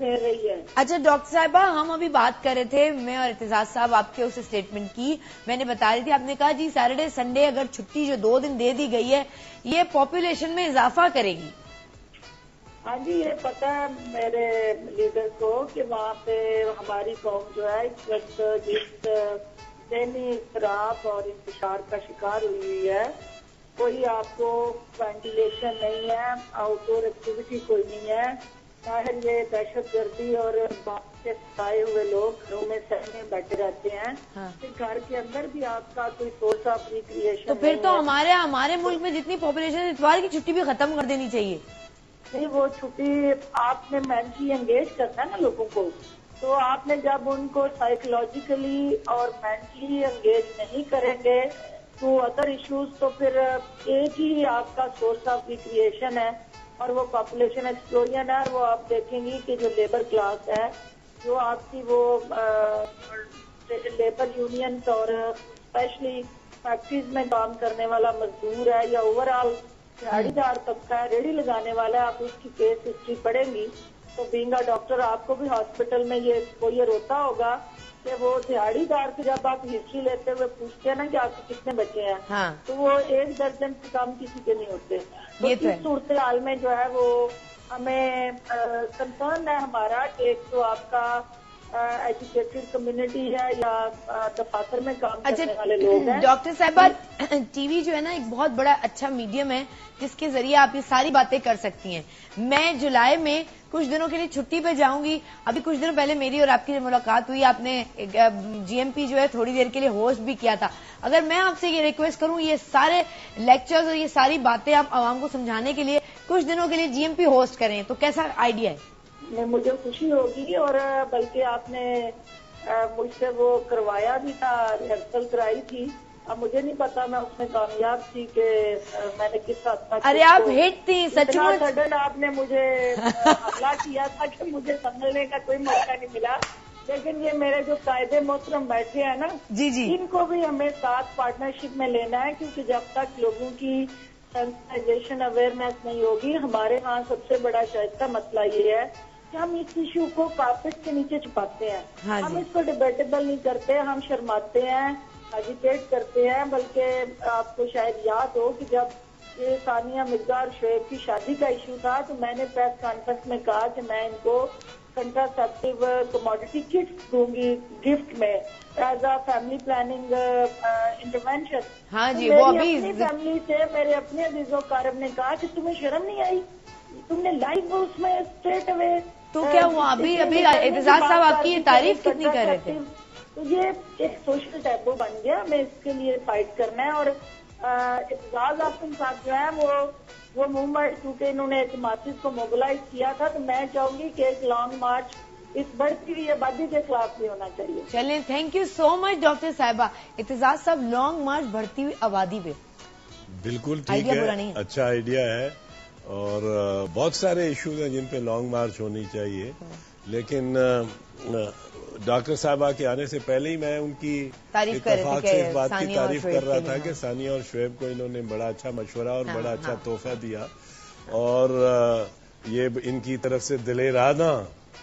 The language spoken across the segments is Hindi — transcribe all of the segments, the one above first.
फेर रही है। अच्छा डॉक्टर साहिबा, हम अभी बात कर रहे थे, मैं और इत्तेजाज साहब, आपके उस स्टेटमेंट की मैंने बता रही थी। आपने कहा जी सैटरडे संडे अगर छुट्टी जो 2 दिन दे दी गई है ये पॉपुलेशन में इजाफा करेगी। हाँ जी, ये पता है मेरे लीडर को कि वहाँ पे हमारी कौम जो है इस वक्त जिस ज़हनी खराब और इंतशार का शिकार हुई है, कोई आपको वेंटिलेशन नहीं है, आउटडोर एक्टिविटी कोई नहीं है, बाहर ये दहशतगर्दी और बात से सताए हुए लोग घरों में सहने बैठे रहते हैं। हाँ। फिर घर के अंदर भी आपका कोई सोर्स ऑफ रिक्रिएशन तो फिर तो हमारे मुल्क में जितनी पॉपुलेशन है इतवार की छुट्टी भी खत्म कर देनी चाहिए। नहीं, वो छुट्टी आपने मेंटली एंगेज करना है ना लोगों को, तो आपने जब उनको साइकोलॉजिकली और मेंटली एंगेज नहीं करेंगे तो अदर इश्यूज, तो फिर एक ही आपका सोर्स ऑफ रिक्रिएशन है और वो पॉपुलेशन एक्सप्लोजन है। और वो आप देखेंगी कि जो लेबर क्लास है, जो आपकी वो लेबर यूनियंस और स्पेशली फैक्ट्रीज में काम करने वाला मजदूर है या ओवरऑल दिहाड़ीदार तबका है, रेडी लगाने वाला है, आप उसकी केस हिस्ट्री पढ़ेंगी तो बीइंग अ डॉक्टर आपको भी हॉस्पिटल में ये एक्सपोजर होता होगा कि वो दिहाड़ीदार से जब आप हिस्ट्री लेते हुए पूछते हैं ना कि आपके कितने बच्चे हैं, हाँ। तो वो 1 दर्जन से कम किसी के नहीं होते। तो इस सूरत हाल में जो है वो हमें कंसर्न है हमारा कि एक तो आपका एजुकेटेड कम्युनिटी है या दफातर में काम करने वाले लोग हैं। डॉक्टर साहिबा, टीवी जो है ना एक बहुत बड़ा अच्छा मीडियम है जिसके जरिए आप ये सारी बातें कर सकती हैं। मैं जुलाई में कुछ दिनों के लिए छुट्टी पे जाऊंगी। अभी कुछ दिनों पहले मेरी और आपकी मुलाकात हुई, आपने जीएमपी जो है थोड़ी देर के लिए होस्ट भी किया था। अगर मैं आपसे ये रिक्वेस्ट करूं ये सारे लेक्चर्स और ये सारी बातें आप आवाम को समझाने के लिए कुछ दिनों के लिए जीएमपी होस्ट करें तो कैसा आइडिया है? मुझे खुशी होगी, और बल्कि आपने मुझसे वो करवाया भी था, रिहर्सल कराई थी। अब मुझे नहीं पता मैं उसमें कामयाब थी कि मैंने किस हद तक। अरे आप हिट थी सचमुच। सडन आपने मुझे हमला किया था कि मुझे संभलने का कोई मौका नहीं मिला। लेकिन ये मेरे जो कायदे मोहतरम बैठे हैं ना, जी जी, इनको भी हमें साथ पार्टनरशिप में लेना है, क्योंकि जब तक लोगों की सेंसिटाइजेशन अवेयरनेस नहीं होगी, हमारे यहाँ सबसे बड़ा शायद का मसला ये है कि हम इस इशू को कार्पेट के नीचे छुपाते हैं। हाँ, हम इसको डिबेटेबल नहीं करते, हम शर्माते हैं, एजिटेट करते हैं। बल्कि आपको शायद याद हो कि जब ये सानिया मिर्जा और शोएब की शादी का इशू था तो मैंने प्रेस कॉन्फ्रेंस में कहा कि मैं इनको कंट्रासेप्टिव कमोडिटी किट्स दूंगी गिफ्ट में as a family planning intervention. हाँ जी, वो अभी अपनी फैमिली से मेरे अपने अजीजों कारब ने कहा कि तुम्हें शर्म नहीं आई, तुमने लाइव उसमें स्ट्रेट अवे। तो क्या हुआ? अभी इत्तेजाज साहब आपकी ये तारीफ कितनी कर रहे थे? तो ये एक सोशल टैबू बन गया, हमें इसके लिए फाइट करना है। और इत्तेजाज आपके साथ जो है वो मूवमेंट, क्योंकि इन्होंने एक मासिस को मोबिलाइज किया था, तो मैं चाहूंगी कि एक लॉन्ग मार्च इस बढ़ती हुई आबादी के खिलाफ भी होना चाहिए। चलिए, thank you so much doctor साहिबा। इत्तेजाज साहब, लॉन्ग मार्च बढ़ती हुई आबादी पे बिल्कुल ठीक है, अच्छा आइडिया है। और बहुत सारे इश्यूज हैं जिन पे लॉन्ग मार्च होनी चाहिए। लेकिन डॉक्टर साहबा के आने से पहले ही मैं उनकी इत्तेफाक से इस बात की तारीफ कर रहा था कि सानिया और शोएब को इन्होंने बड़ा अच्छा मशवरा और बड़ा अच्छा तोहफा दिया। और ये इनकी तरफ से दिलेराना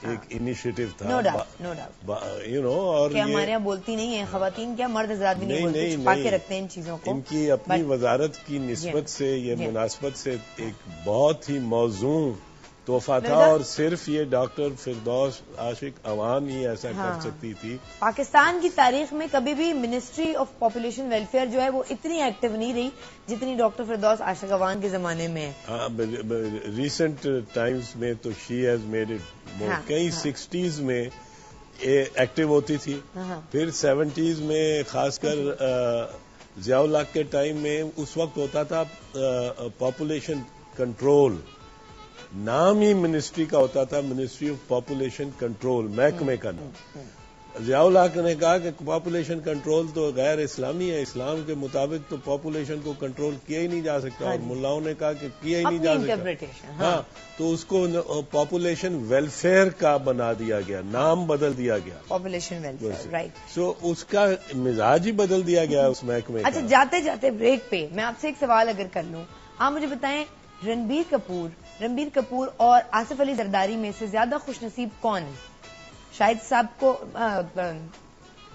एक इनिशिएटिव था। No doubt, you know. और हमारे यहाँ बोलती नहीं है खवातीन, क्या मर्द हजरात भी नहीं बोलते, छुपा के रखते हैं इन चीजों को। इनकी अपनी वजारत की निस्बत से, ये मुनासबत से एक बहुत ही मौजूद तोहफा था। और सिर्फ ये डॉक्टर फिरदौस आशिक अवान ही ऐसा कर सकती थी। पाकिस्तान की तारीख में कभी भी मिनिस्ट्री ऑफ पॉपुलेशन वेलफेयर जो है वो इतनी एक्टिव नहीं रही जितनी डॉक्टर फिरदौस आशिक अवान के जमाने में है। रिसेंट टाइम्स में तो she has made it more. कई 60s में एक्टिव होती थी, फिर 70s में खासकर जियाउल हक के टाइम में उस वक्त होता था पॉपुलेशन कंट्रोल, नाम ही मिनिस्ट्री का होता था, मिनिस्ट्री ऑफ पॉपुलेशन कंट्रोल, महकमे का नाम। जियाउल हक ने कहा कि पॉपुलेशन कंट्रोल तो गैर इस्लामी है, इस्लाम के मुताबिक तो पॉपुलेशन को कंट्रोल किया ही नहीं जा सकता। और मुल्लाओं ने कहा कि किया ही नहीं जा सकता। हाँ, तो उसको पॉपुलेशन वेलफेयर का बना दिया गया, नाम बदल दिया गया, पॉपुलेशन वेलफेयर, राइट। सो उसका मिजाज ही बदल दिया गया उस महकमे। अच्छा, जाते जाते ब्रेक पे मैं आपसे एक सवाल अगर कर लूं, आप मुझे बताएं रणबीर कपूर रणबीर कपूर और आसिफ अली जरदारी में से ज्यादा खुशनसीब कौन है? शाहिद साहब को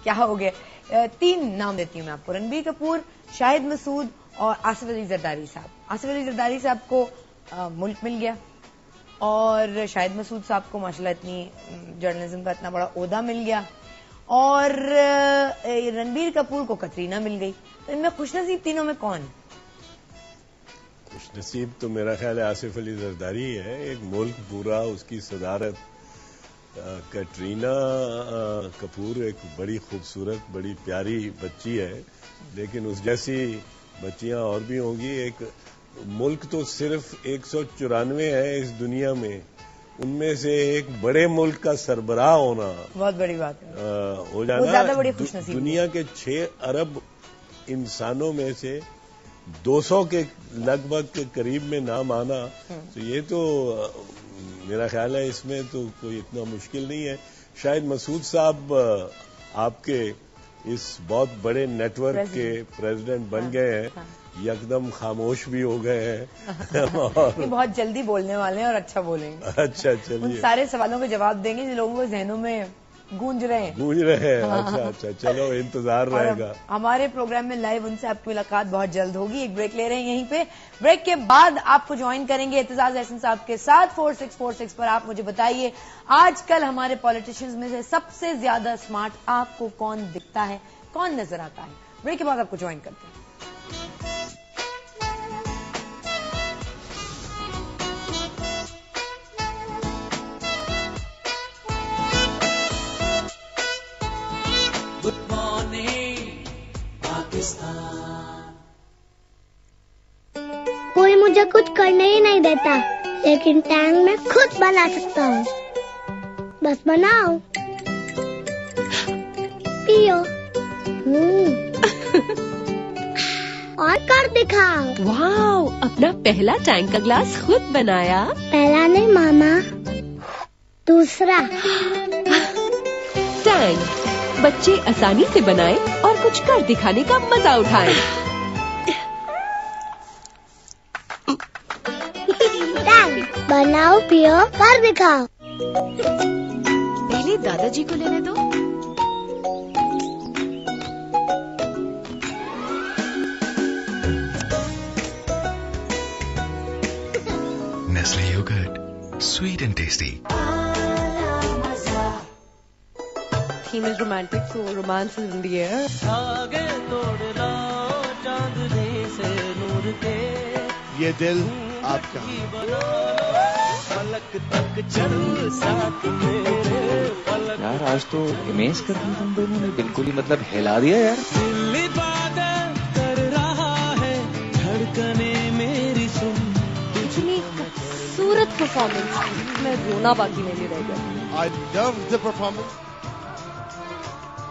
क्या हो गया, 3 नाम देती हूँ मैं आपको, रणबीर कपूर, शाहिद मसूद और आसिफ अली जरदारी साहब। आसिफ अली जरदारी साहब को मुल्क मिल गया और शाहिद मसूद साहब को माशाल्लाह इतनी जर्नलिज्म का इतना बड़ा ओहदा मिल गया और रणबीर कपूर को कतरीना मिल गई। तो इनमें खुशनसीब तीनों में कौन है? खुशनसीब तो मेरा ख्याल है आसिफ अली जरदारी है। एक मुल्क पूरा उसकी सदारत, कटरीना कपूर एक बड़ी खूबसूरत बड़ी प्यारी बच्ची है, लेकिन उस जैसी बच्चियां और भी होंगी। एक मुल्क तो सिर्फ 194 है इस दुनिया में, उनमें से एक बड़े मुल्क का सरबराह होना बहुत बड़ी बात है, हो जाना। ज्यादा बड़ी खुशनसीबी। दुनिया के 6 अरब इंसानों में से 200 के लगभग के करीब में नाम आना, तो ये तो मेरा ख्याल है इसमें तो कोई इतना मुश्किल नहीं है। शायद मसूद साहब आपके इस बहुत बड़े नेटवर्क के प्रेसिडेंट बन गए हैं, यकदम खामोश भी हो गए हैं और बहुत जल्दी बोलने वाले हैं और अच्छा बोलेंगे। अच्छा, चलिए, उन सारे सवालों के जवाब देंगे जो लोगों के जहनों में गूंज रहे हैं। अच्छा, चलो इंतजार रहेगा। हमारे प्रोग्राम में लाइव उनसे आपकी मुलाकात बहुत जल्द होगी। एक ब्रेक ले रहे हैं यहीं पे, ब्रेक के बाद आपको ज्वाइन करेंगे एतजाज एहसन साहब के साथ 4646 पर। आप मुझे बताइए आजकल हमारे पॉलिटिशियंस में से सबसे ज्यादा स्मार्ट आपको कौन दिखता है, कौन नजर आता है? ब्रेक के बाद आपको ज्वाइन करते हैं। कोई मुझे कुछ करने ही नहीं देता, लेकिन टैंक मैं खुद बना सकता हूँ। बस बनाओ, पियो और कर दिखाओ। वाओ, अपना पहला टैंक का ग्लास खुद बनाया? पहला नहीं मामा, दूसरा। टैंक बच्चे आसानी से बनाएं और कुछ कर दिखाने का मजा उठाएं। टैंक बनाओ, पियो, कर दिखाओ। पहले दादाजी को लेने दो। Nestle yogurt, sweet and tasty. Theme is romantic, so romance is in the air. ये दिल आपका। यार आज तो इमेज कर दी तुम दोनों ने, बिल्कुल ही मतलब हिला दिया यार। इतनी खूबसूरत परफॉर्मेंस में रोना बाकी नहीं रह गया। I love the performance.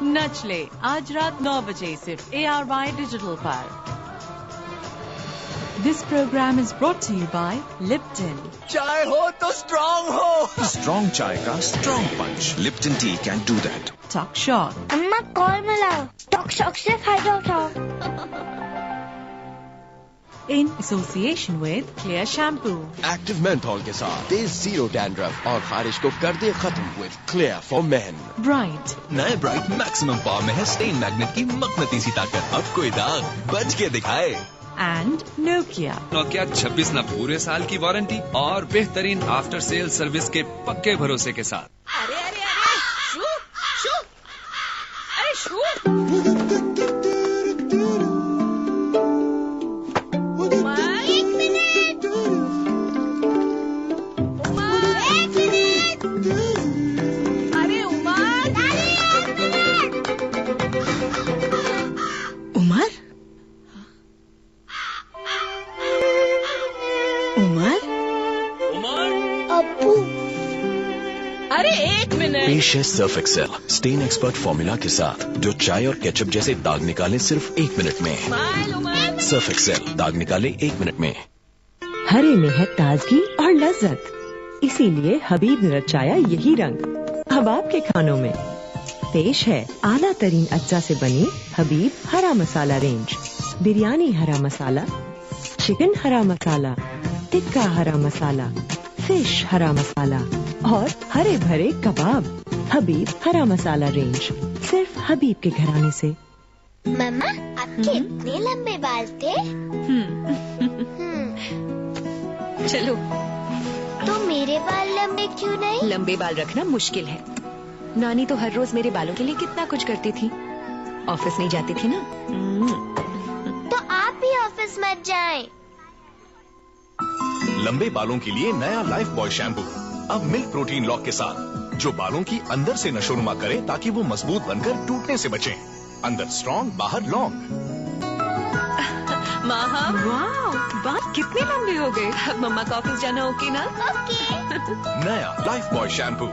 नचले आज रात 9 बजे सिर्फ ARY डिजिटल पर। This program is brought to you by Lipton. चाय हो तो स्ट्रांग हो। स्ट्रांग चाय का strong punch, Lipton tea can do that. Talk Shock. अम्मा कॉल मिलाओ, टॉक शॉक से फायदा उठाओ। In association with Clear Shampoo. Active menthol के साथ तेज जीरो डैंड्रफ और खारिश को कर दे खत्म with clear for main. Bright. नए ब्राइट मैक्सिमम पावर में है स्टेन मैग्नेट की मकनतीसी ताकत। अब कोई दाग बच के दिखाए। And Nokia. नोकिया 26 न पूरे साल की वारंटी और बेहतरीन आफ्टर सेल सर्विस के पक्के भरोसे के साथ। अरे अरे अरे शू शू, अरे शू। एक मिनट, उमर, एक मिनट। अरे उमर, Umar? Umar? अप्पू, अरे एक मिनट। पेश है Surf Excel stain expert formula के साथ, जो चाय और केचप जैसे दाग निकाले सिर्फ 1 मिनट में। स्माइल उमर। सर्फ एक्सेल दाग निकाले 1 मिनट में। हरे में है ताजगी और लज्जत, इसीलिए हबीब ने रचाया यही रंग अब आपके खानों में। पेश है आला तरीन अज्जा से बनी हबीब हरा मसाला रेंज। बिरयानी हरा मसाला, चिकन हरा मसाला, टिक्का हरा मसाला, फिश हरा मसाला और हरे भरे कबाब। हबीब हरा मसाला रेंज, सिर्फ हबीब के घराने से। मम्मा, आपके इतने लंबे बाल थे? चलो। तो मेरे बाल लंबे क्यों नहीं? लंबे बाल रखना मुश्किल है। नानी तो हर रोज मेरे बालों के लिए कितना कुछ करती थी। ऑफिस नहीं जाती थी ना। तो आप भी ऑफिस मत जाएं। लंबे बालों के लिए नया लाइफ बॉय शैम्पू अब मिल्क प्रोटीन लॉक के साथ, जो बालों की अंदर से नशोनुमा करे ताकि वो मजबूत बनकर टूटने से बचें। अंदर स्ट्रॉन्ग, बाहर लॉन्ग। वाह, बाल कितने लंबे हो गए। अब मम्मा का ऑफिस जाना ओके ना? ओके। नया लाइफ बॉय शैम्पू।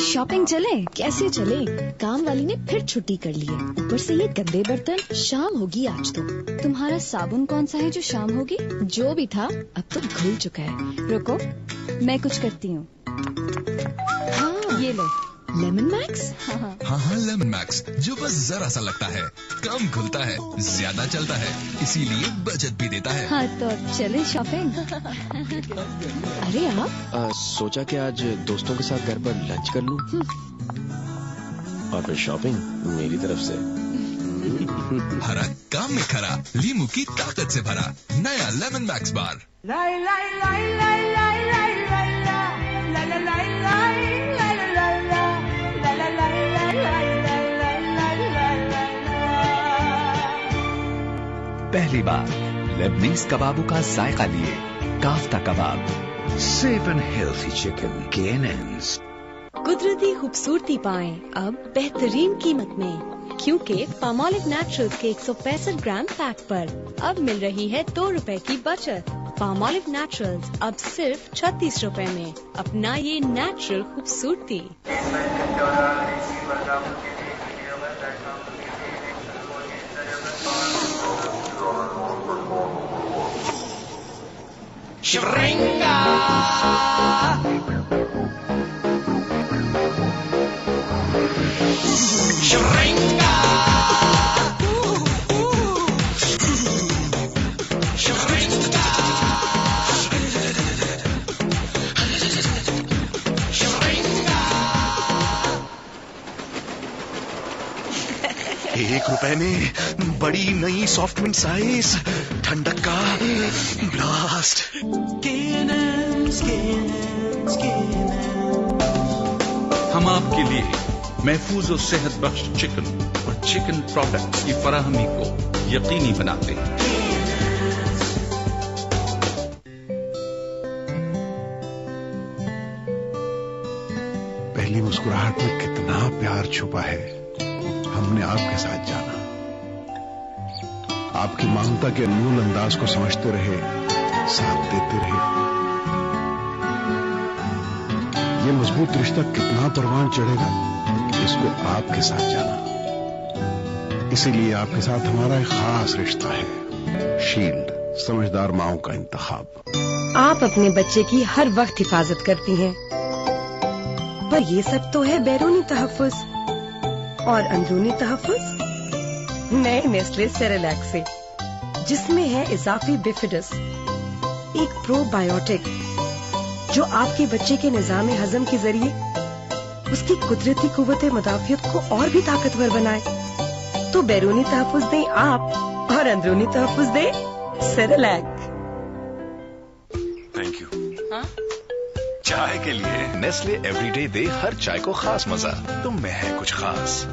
शॉपिंग चले? कैसे चले? काम वाली ने फिर छुट्टी कर ली है। ऊपर से ये गंदे बर्तन। शाम होगी आज तो। तुम्हारा साबुन कौन सा है जो शाम होगी? जो भी था अब तो घुल चुका है। रुको, मैं कुछ करती हूँ। हाँ, ये लो लेमन मैक्स। हाँ लेमन मैक्स, जो बस जरा सा लगता है, कम घुलता है, ज्यादा चलता है, इसीलिए बचत भी देता है। हाँ तो चले शॉपिंग। अरे आप? सोचा कि आज दोस्तों के साथ घर पर लंच कर लूं। और फिर शॉपिंग मेरी तरफ से। हरा काम में खरा, लीमू की ताकत से भरा नया लेमन मैक्स बार। पहली बार लेबनीज कबाबों का जायका लिए काफ्ता कबाब। Safe and healthy chicken KNN's। कुदरती खूबसूरती पाएं अब बेहतरीन कीमत में, क्योंकि पामोलिव नेचुरल्स के 165 ग्राम पैक पर अब मिल रही है 2 रुपए की बचत। पामोलिव नेचुरल्स अब सिर्फ 36 रुपए में। अपना ये नेचुरल खूबसूरती। Shringa. Shringa. ₹1 में बड़ी नई सॉफ्ट मिंट साइज, ठंडक का ब्लास्ट। हम आपके लिए महफूज और सेहत बख्श चिकन और चिकन प्रोडक्ट्स की फराहमी को यकीनी बनाते हैं। पहली मुस्कुराहट में कितना प्यार छुपा है, हमने आपके साथ जाना। आपकी ममता के अनमोल अंदाज को समझते रहे, साथ देते रहे। ये मजबूत रिश्ता कितना परवान चढ़ेगा, इसको आपके साथ जाना। इसीलिए आपके साथ हमारा एक खास रिश्ता है। शील्ड, समझदार माओ का इंतखाब। आप अपने बच्चे की हर वक्त हिफाजत करती हैं, पर ये सब तो है बैरूनी तहफ़्फ़ुज़ और अंदरूनी तहफ़्फ़ुज़ नए नेस्ले सेरेलैक से, जिसमें है इजाफी बिफिडस, एक प्रोबायोटिक जो आपके बच्चे के निज़ाम हजम के जरिए उसकी कुदरती कुव्वत मुदाफ़ियत को और भी ताकतवर बनाए। तो बैरूनी तहफ़्फ़ुज़ दें आप और अंदरूनी तहफ़्फ़ुज़ दें सेरेलैक। Thank you. चाय के लिए नेस्ले एवरीडे दे हर चाय को खास मजा। तुम में है कुछ खास।